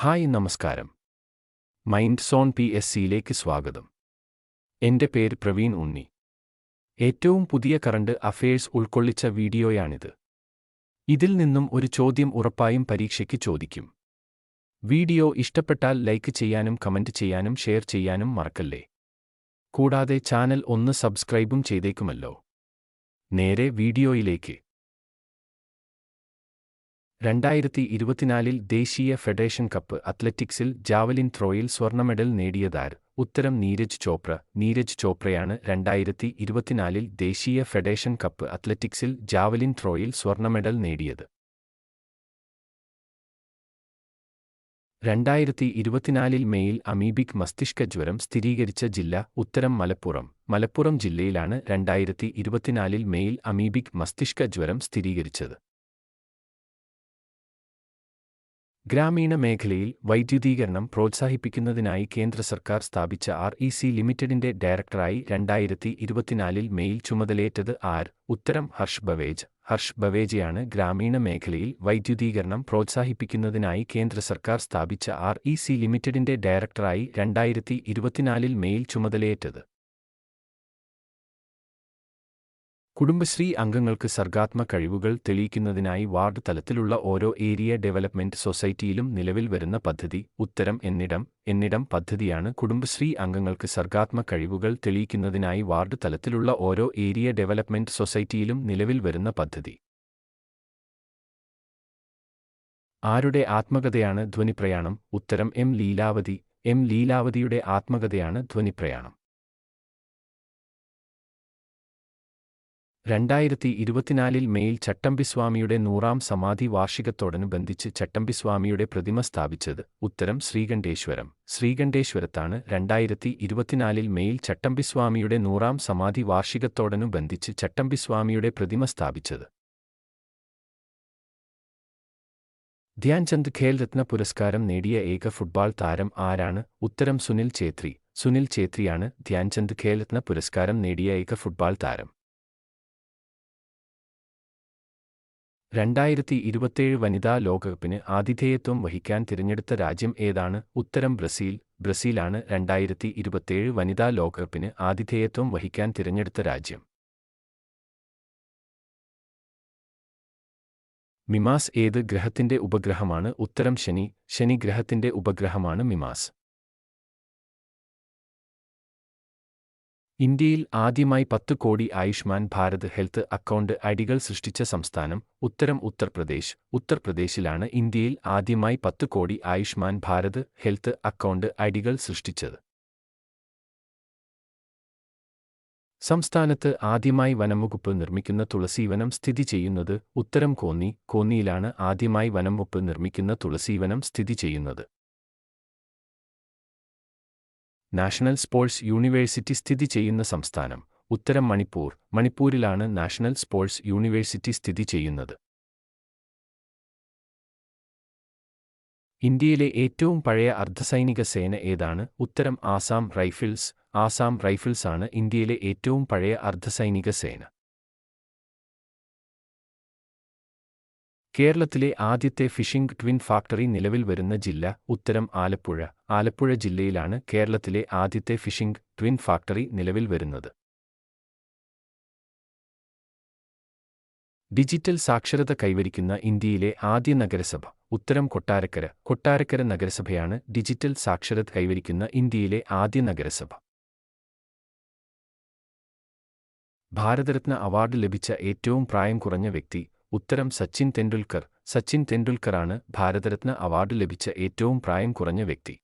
Hi നമസ്കാരം. Mind zone PSCയിലേക്ക് സ്വാഗതം. എൻ്റെ പേര് പ്രവീൺ ഉണ്ണി. ഏറ്റവും പുതിയ കറണ്ട് അഫയേഴ്സ് ഉൾക്കൊള്ളിച്ച വീഡിയോയാണിത്. ഇതിൽ നിന്നും ഒരു ചോദ്യം ഉറപ്പായും പരീക്ഷയ്ക്ക് ചോദിക്കും. വീഡിയോ ഇഷ്ടപ്പെട്ടാൽ ലൈക്ക് ചെയ്യാനും കമന്റ് ചെയ്യാനും ഷെയർ ചെയ്യാനും മറക്കല്ലേ. കൂടാതെ ചാനൽ ഒന്ന് സബ്സ്ക്രൈബും ചെയ്തേക്കുമല്ലോ. നേരെ വീഡിയോയിലേക്ക്. 2024 ദേശീയ ഫെഡറേഷൻ കപ്പ് അത്ലറ്റിക്സിൽ ജാവലിൻ ത്രോയിൽ സ്വർണ്ണ മെഡൽ നേടിയതാര്? ഉത്തരം നീരജ് ചോപ്ര. നീരജ് ചോപ്രയാണ് 2024 ദേശീയ ഫെഡറേഷൻ കപ്പ് അത്ലറ്റിക്സിൽ ജാവലിൻ ത്രോയിൽ സ്വർണ്ണ മെഡൽ നേടിയത്. 2024 മെയിൽ അമീബിക് മസ്തിഷ്ക ജ്വരം സ്ഥിരീകരിച്ച ജില്ല? ഉത്തരം മലപ്പുറം. മലപ്പുറം ജില്ലയിലാണ് 2024 മെയിൽ അമീബിക് മസ്തിഷ്ക ജ്വരം സ്ഥിരീകരിച്ചത്. ഗ്രാമീണ മേഖലയിൽ വൈദ്യുതീകരണം പ്രോത്സാഹിപ്പിക്കുന്നതിനായി കേന്ദ്ര സർക്കാർ സ്ഥാപിച്ച REC ലിമിറ്റഡിന്റെ ഡയറക്ടറായി 2024 മെയിൽ ചുമതലയേറ്റത് ആര്? ഉത്തരം ഹർഷ് ബവേജ്. ഹർഷ് ബവേജയാണ് ഗ്രാമീണ മേഖലയിൽ വൈദ്യുതീകരണം പ്രോത്സാഹിപ്പിക്കുന്നതിനായി കേന്ദ്ര സർക്കാർ സ്ഥാപിച്ച REC ലിമിറ്റഡിന്റെ ഡയറക്ടറായി 2024 മെയിൽ ചുമതലയേറ്റത്. കുടുംബശ്രീ അംഗങ്ങൾക്ക് സർഗാത്മക കഴിവുകൾ തെളിയിക്കുന്നതിനായി വാർഡ് തലത്തിലുള്ള ഓരോ ഏരിയ ഡെവലപ്മെന്റ് സൊസൈറ്റിയിലും നിലവിൽ വരുന്ന പദ്ധതി? ഉത്തരം എന്നിടം പദ്ധതിയാണ് കുടുംബശ്രീ അംഗങ്ങൾക്ക് സർഗാത്മക കഴിവുകൾ തെളിയിക്കുന്നതിനായി വാർഡ് തലത്തിലുള്ള ഓരോ ഏരിയ ഡെവലപ്മെന്റ് സൊസൈറ്റിയിലും നിലവിൽ വരുന്ന പദ്ധതി. ആരുടെ ആത്മകഥയാണ് ധ്വനിപ്രയാണം? ഉത്തരം ലീലാവതി. ലീലാവതിയുടെ ആത്മകഥയാണ് ധ്വനിപ്രയാണം. 2024 മെയിൽ ചട്ടമ്പിസ്വാമിയുടെ 100ാം സമാധി വാർഷികത്തോടനുബന്ധിച്ച് ചട്ടമ്പിസ്വാമിയുടെ പ്രതിമ സ്ഥാപിച്ചത്? ഉത്തരം ശ്രീകണ്ഠേശ്വരം. ശ്രീകണ്ഠേശ്വരത്താണ് 2024 മെയിൽ ചട്ടമ്പിസ്വാമിയുടെ 100ാം സമാധി വാർഷികത്തോടനുബന്ധിച്ച് ചട്ടമ്പിസ്വാമിയുടെ പ്രതിമ സ്ഥാപിച്ചത്. ധ്യാൻചന്ദ് ഖേൽരത്ന പുരസ്കാരം നേടിയ ഏക ഫുട്ബോൾ താരം ആരാണ്? ഉത്തരം സുനിൽ ഛേത്രി. സുനിൽ ഛേത്രിയാണ് ധ്യാൻചന്ദ് ഖേൽരത്ന പുരസ്കാരം നേടിയ ഏക ഫുട്ബോൾ താരം. 2027 വനിതാ ലോകകപ്പിന് ആതിഥേയത്വം വഹിക്കാൻ തിരഞ്ഞെടുത്ത രാജ്യം ഏതാണ്? ഉത്തരം ബ്രസീൽ. ബ്രസീലാണ് 2027 വനിതാ ലോകകപ്പിന് ആതിഥേയത്വം വഹിക്കാൻ തിരഞ്ഞെടുത്ത രാജ്യം. മിമാസ് ഏത് ഗ്രഹത്തിന്റെ ഉപഗ്രഹമാണ്? ഉത്തരം ശനി. ശനി ഗ്രഹത്തിന്റെ ഉപഗ്രഹമാണ് മിമാസ്. ഇന്ത്യയിൽ ആദ്യമായി 10 കോടി ആയുഷ്മാൻ ഭാരത് ഹെൽത്ത് അക്കൗണ്ട് ഐഡികൾ സൃഷ്ടിച്ച സംസ്ഥാനം? ഉത്തരം ഉത്തർപ്രദേശ്. ഉത്തർപ്രദേശിലാണ് ഇന്ത്യയിൽ ആദ്യമായി 10 കോടി ആയുഷ്മാൻ ഭാരത് ഹെൽത്ത് അക്കൗണ്ട് ഐഡികൾ സൃഷ്ടിച്ചത്. സംസ്ഥാനത്ത് ആദ്യമായി വനംവകുപ്പ് നിർമ്മിക്കുന്ന തുളസീവനം സ്ഥിതി ചെയ്യുന്നത്? ഉത്തരം കോന്നി. കോന്നിയിലാണ് ആദ്യമായി വനംവകുപ്പ് നിർമ്മിക്കുന്ന തുളസീവനം സ്ഥിതി ചെയ്യുന്നത്. നാഷണൽ സ്പോർട്സ് യൂണിവേഴ്സിറ്റി സ്ഥിതി ചെയ്യുന്ന സംസ്ഥാനം? ഉത്തരം മണിപ്പൂർ. മണിപ്പൂരിലാണ് നാഷണൽ സ്പോർട്സ് യൂണിവേഴ്സിറ്റി സ്ഥിതി ചെയ്യുന്നത്. ഇന്ത്യയിലെ ഏറ്റവും പഴയ അർദ്ധസൈനിക സേന ഏതാണ്? ഉത്തരം ആസാം റൈഫിൾസ്. ആസാം റൈഫിൾസ് ആണ് ഇന്ത്യയിലെ ഏറ്റവും പഴയ അർദ്ധസൈനിക സേന. കേരളത്തിലെ ആദ്യത്തെ ഫിഷിംഗ് ട്വിൻ ഫാക്ടറി നിലവിൽ വരുന്ന ജില്ല? ഉത്തരം ആലപ്പുഴ. ആലപ്പുഴ ജില്ലയിലാണ് കേരളത്തിലെ ആദ്യത്തെ ഫിഷിംഗ് ട്വിൻ ഫാക്ടറി നിലവിൽ വരുന്നത്. ഡിജിറ്റൽ സാക്ഷരത കൈവരിക്കുന്ന ഇന്ത്യയിലെ ആദ്യ നഗരസഭ? ഉത്തരം കൊട്ടാരക്കര. കൊട്ടാരക്കര നഗരസഭയാണ് ഡിജിറ്റൽ സാക്ഷരത കൈവരിക്കുന്ന ഇന്ത്യയിലെ ആദ്യ നഗരസഭ. ഭാരതരത്ന അവാർഡ് ലഭിച്ച ഏറ്റവും പ്രായം കുറഞ്ഞ വ്യക്തി? ഉത്തരം സച്ചിൻ തെണ്ടുൽക്കർ. സച്ചിൻ തെണ്ടുൽക്കറാണ് ഭാരതരത്ന അവാർഡ് ലഭിച്ച ഏറ്റവും പ്രായം കുറഞ്ഞ വ്യക്തി.